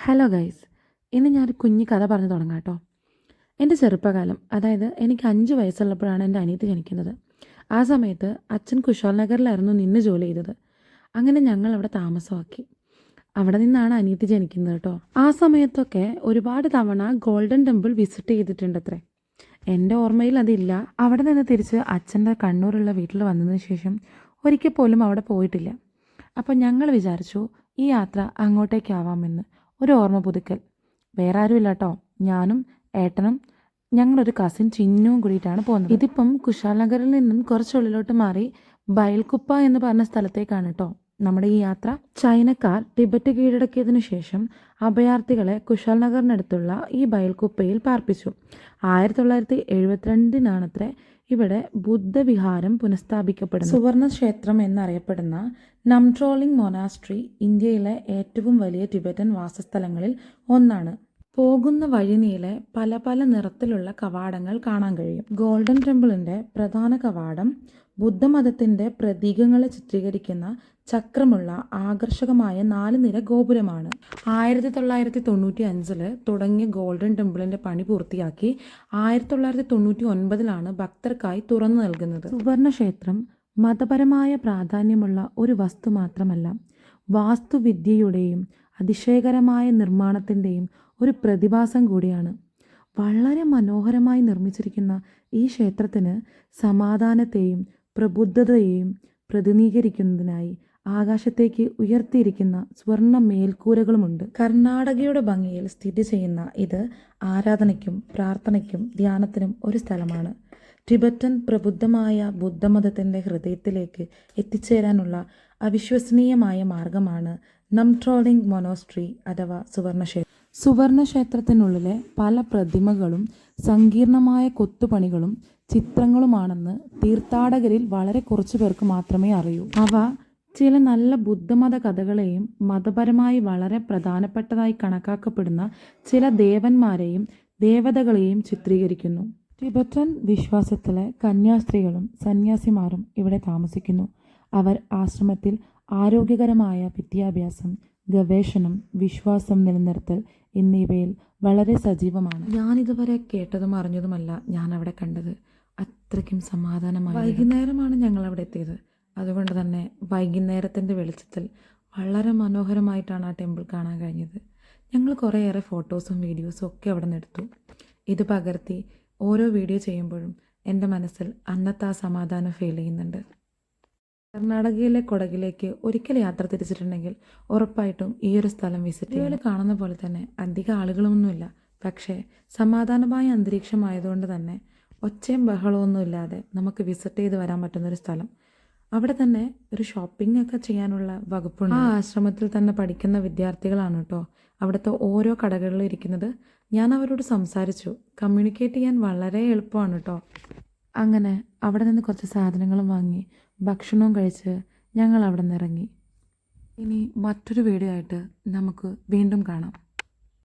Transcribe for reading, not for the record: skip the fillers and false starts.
Hello guys, ഇന്ന് ഞാനൊരു കുഞ്ഞി കഥ പറഞ്ഞു തുടങ്ങാം കേട്ടോ. എൻ്റെ ചെറുപ്പകാലം, അതായത് എനിക്ക് 5 വയസ്സുള്ളപ്പോഴാണ് എൻ്റെ അനിയത്തി ജനിക്കുന്നത്. ആ സമയത്ത് അച്ഛൻ കുശാൽ നഗറിലായിരുന്നു നിന്ന് ജോലി ചെയ്തത്. അങ്ങനെ ഞങ്ങൾ അവിടെ താമസമാക്കി. അവിടെ നിന്നാണ് അനിയത്തി ജനിക്കുന്നത് കേട്ടോ. ആ സമയത്തൊക്കെ ഒരുപാട് തവണ ഗോൾഡൻ ടെമ്പിൾ വിസിറ്റ് ചെയ്തിട്ടുണ്ടത്രേ. എൻ്റെ ഓർമ്മയിൽ അതില്ല. അവിടെ നിന്ന് തിരിച്ച് അച്ഛൻ്റെ കണ്ണൂരുള്ള വീട്ടിൽ വന്നതിന് ശേഷം ഒരിക്കൽ പോലും അവിടെ പോയിട്ടില്ല. അപ്പോൾ ഞങ്ങൾ വിചാരിച്ചു ഈ യാത്ര അങ്ങോട്ടേക്കാവാമെന്ന്. ഒരു ഓർമ്മ പുതുക്കൽ. വേറെ ആരുമില്ല കേട്ടോ, ഞാനും ഏട്ടനും ഞങ്ങളൊരു കസിൻ ചിന്നുവും കൂടിയിട്ടാണ് പോകുന്നത്. ഇതിപ്പം കുശാൽ നഗറിൽ നിന്നും കുറച്ചുള്ളിലോട്ട് മാറി ബയൽക്കുപ്പ എന്ന് പറഞ്ഞ സ്ഥലത്തേക്കാണ് കേട്ടോ നമ്മുടെ ഈ യാത്ര. ചൈനക്കാർ ടിബറ്റ് കീഴടക്കിയതിനു ശേഷം അഭയാർത്ഥികളെ കുശാൽ നഗറിനടുത്തുള്ള ഈ ബയൽക്കുപ്പയിൽ പാർപ്പിച്ചു. 1972 ഇവിടെ ബുദ്ധവിഹാരം പുനഃസ്ഥാപിക്കപ്പെടുന്നു. സുവർണ ക്ഷേത്രം എന്നറിയപ്പെടുന്ന നംട്രോളിംഗ് മൊനാസ്ട്രി ഇന്ത്യയിലെ ഏറ്റവും വലിയ ടിബറ്റൻ വാസസ്ഥലങ്ങളിൽ ഒന്നാണ്. പോകുന്ന വഴിനീളെ പല പല നിറത്തിലുള്ള കവാടങ്ങൾ കാണാൻ കഴിയും. ഗോൾഡൻ ടെമ്പിളിൻ്റെ പ്രധാന കവാടം ബുദ്ധമതത്തിൻ്റെ പ്രതീകങ്ങളെ ചിത്രീകരിക്കുന്ന ചക്രമുള്ള ആകർഷകമായ 4 നിര ഗോപുരമാണ്. 1995 തുടങ്ങിയ ഗോൾഡൻ ടെമ്പിളിൻ്റെ പണി പൂർത്തിയാക്കി 1999 ഭക്തർക്കായി തുറന്നു നൽകുന്നത്. സുവർണക്ഷേത്രം മതപരമായ പ്രാധാന്യമുള്ള ഒരു വസ്തു മാത്രമല്ല, വാസ്തുവിദ്യയുടെയും അതിശയകരമായ നിർമ്മാണത്തിൻ്റെയും ഒരു പ്രതിഭാസം കൂടിയാണ്. വളരെ മനോഹരമായി നിർമ്മിച്ചിരിക്കുന്ന ഈ ക്ഷേത്രത്തിന് സമാധാനത്തെയും പ്രബുദ്ധതയെയും പ്രതിനിധീകരിക്കുന്നതിനായി ആകാശത്തേക്ക് ഉയർത്തിയിരിക്കുന്ന സ്വർണ്ണ മേൽക്കൂരകളുമുണ്ട്. കർണാടകയുടെ ഭംഗിയിൽ സ്ഥിതി ചെയ്യുന്ന ഇത് ആരാധനയ്ക്കും പ്രാർത്ഥനയ്ക്കും ധ്യാനത്തിനും ഒരു സ്ഥലമാണ്. ടിബറ്റൻ പ്രബുദ്ധമായ ബുദ്ധമതത്തിൻ്റെ ഹൃദയത്തിലേക്ക് എത്തിച്ചേരാനുള്ള അവിശ്വസനീയമായ മാർഗമാണ് നംട്രോളിംഗ് മൊനാസ്ട്രി അഥവാ സുവർണക്ഷേത്രം. സുവർണക്ഷേത്രത്തിനുള്ളിലെ പല പ്രതിമകളും സങ്കീർണമായ കൊത്തുപണികളും ചിത്രങ്ങളുമാണെന്ന് തീർത്ഥാടകരിൽ വളരെ കുറച്ചു പേർക്ക് മാത്രമേ അറിയൂ. അവ ചില നല്ല ബുദ്ധമത കഥകളെയും മതപരമായി വളരെ പ്രധാനപ്പെട്ടതായി കണക്കാക്കപ്പെടുന്ന ചില ദേവന്മാരെയും ദേവതകളെയും ചിത്രീകരിക്കുന്നു. ടിബറ്റൻ വിശ്വാസത്തിലെ കന്യാസ്ത്രീകളും സന്യാസിമാരും ഇവിടെ താമസിക്കുന്നു. അവർ ആശ്രമത്തിൽ ആരോഗ്യകരമായ വിദ്യാഭ്യാസം, ഗവേഷണം, വിശ്വാസം നിലനിർത്തൽ എന്നിവയിൽ വളരെ സജീവമാണ്. ഞാനിതുവരെ കേട്ടതും അറിഞ്ഞതുമല്ല ഞാൻ അവിടെ കണ്ടത്. അത്രയ്ക്കും സമാധാനമായി. വൈകുന്നേരമാണ് ഞങ്ങൾ അവിടെ എത്തിയത്. അതുകൊണ്ട് തന്നെ വൈകുന്നേരത്തിൻ്റെ വെളിച്ചത്തിൽ വളരെ മനോഹരമായിട്ടാണ് ആ ടെമ്പിൾ കാണാൻ കഴിഞ്ഞത്. ഞങ്ങൾ കുറേയേറെ ഫോട്ടോസും വീഡിയോസും ഒക്കെ അവിടെ നിന്ന് എടുത്തു. ഇത് പകർത്തി ഓരോ വീഡിയോ ചെയ്യുമ്പോഴും എൻ്റെ മനസ്സിൽ അന്നത്തെ ആ സമാധാനം ഫീൽ ചെയ്യുന്നുണ്ട്. കർണാടകയിലെ കൊടകിലേക്ക് ഒരിക്കൽ യാത്ര തിരിച്ചിട്ടുണ്ടെങ്കിൽ ഉറപ്പായിട്ടും ഈ ഒരു സ്ഥലം വിസിറ്റ് ചെയ്യുക. കാണുന്ന പോലെ തന്നെ അധികം ആളുകളൊന്നുമില്ല, പക്ഷേ സമാധാനമായ അന്തരീക്ഷമായതുകൊണ്ട് തന്നെ ഒച്ചയും ബഹളമൊന്നും ഇല്ലാതെ നമുക്ക് വിസിറ്റ് ചെയ്ത് വരാൻ പറ്റുന്നൊരു സ്ഥലം. അവിടെ തന്നെ ഒരു ഷോപ്പിംഗ് ഒക്കെ ചെയ്യാനുള്ള വകുപ്പുണ്ട്. ആ ആശ്രമത്തിൽ തന്നെ പഠിക്കുന്ന വിദ്യാർത്ഥികളാണ് കേട്ടോ അവിടുത്തെ ഓരോ കടകളിലും ഇരിക്കുന്നത്. ഞാൻ അവരോട് സംസാരിച്ചു. കമ്മ്യൂണിക്കേറ്റ് ചെയ്യാൻ വളരെ എളുപ്പമാണ് കേട്ടോ. അങ്ങനെ അവിടെ നിന്ന് കുറച്ച് സാധനങ്ങളും വാങ്ങി ഭക്ഷണവും കഴിച്ച് ഞങ്ങൾ അവിടെ നിന്ന് ഇറങ്ങി. ഇനി മറ്റൊരു വീഡിയോ ആയിട്ട് നമുക്ക് വീണ്ടും കാണാം.